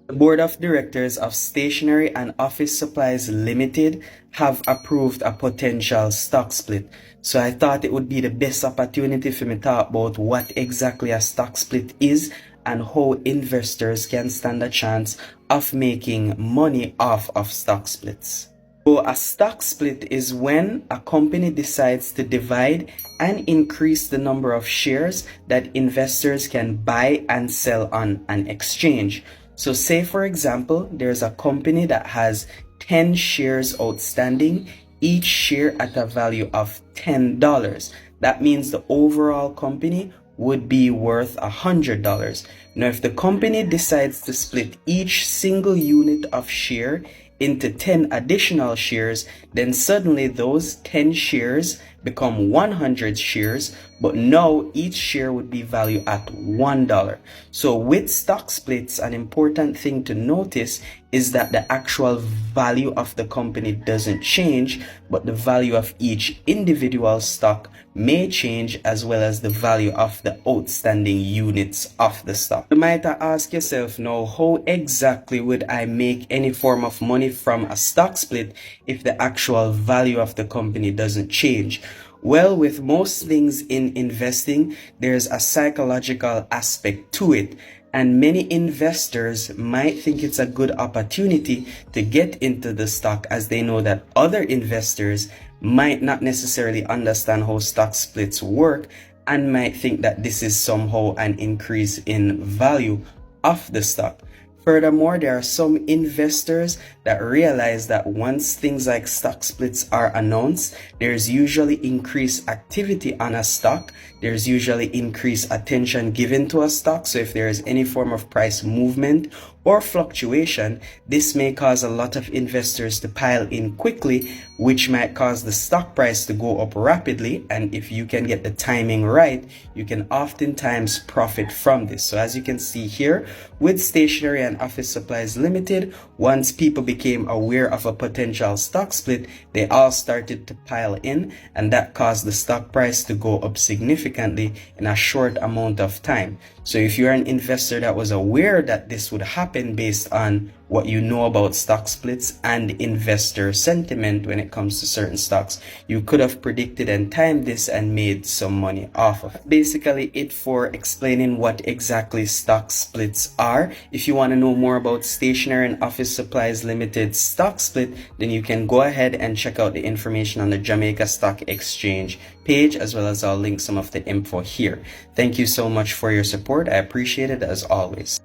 The Board of Directors of Stationery and Office Supplies Limited have approved a potential stock split. So I thought it would be the best opportunity for me to talk about what exactly a stock split is and how investors can stand a chance of making money off of stock splits. So a stock split is when a company decides to divide and increase the number of shares that investors can buy and sell on an exchange. So say for example, there's a company that has 10 shares outstanding, each share at a value of $10. That means the overall company would be worth $100. Now, if the company decides to split each single unit of share into 10 additional shares, then suddenly those 10 shares become 100 shares, but now each share would be valued at $1. So with stock splits, an important thing to notice is that the actual value of the company doesn't change, but the value of each individual stock may change, as well as the value of the outstanding units of the stock. You might ask yourself now, how exactly would I make any form of money from a stock split if the actual value of the company doesn't change? Well, with most things in investing, there's a psychological aspect to it. And many investors might think it's a good opportunity to get into the stock, as they know that other investors might not necessarily understand how stock splits work and might think that this is somehow an increase in value of the stock. Furthermore, there are some investors that realize that once things like stock splits are announced, there's usually increased activity on a stock. There's usually increased attention given to a stock. So if there is any form of price movement or fluctuation, this may cause a lot of investors to pile in quickly, which might cause the stock price to go up rapidly. And if you can get the timing right, you can oftentimes profit from this. So as you can see here, with Stationery and Office Supplies Limited, once people became aware of a potential stock split, they all started to pile in, and that caused the stock price to go up significantly in a short amount of time. So if you're an investor that was aware that this would happen based on what you know about stock splits and investor sentiment when it comes to certain stocks, you could have predicted and timed this and made some money off of it. Basically it for explaining what exactly stock splits are. If you want to know more about Stationery and Office Supplies Limited stock split, then you can go ahead and check out the information on the Jamaica Stock Exchange page, as well as I'll link some of the info here. Thank you so much for your support. I appreciate it as always.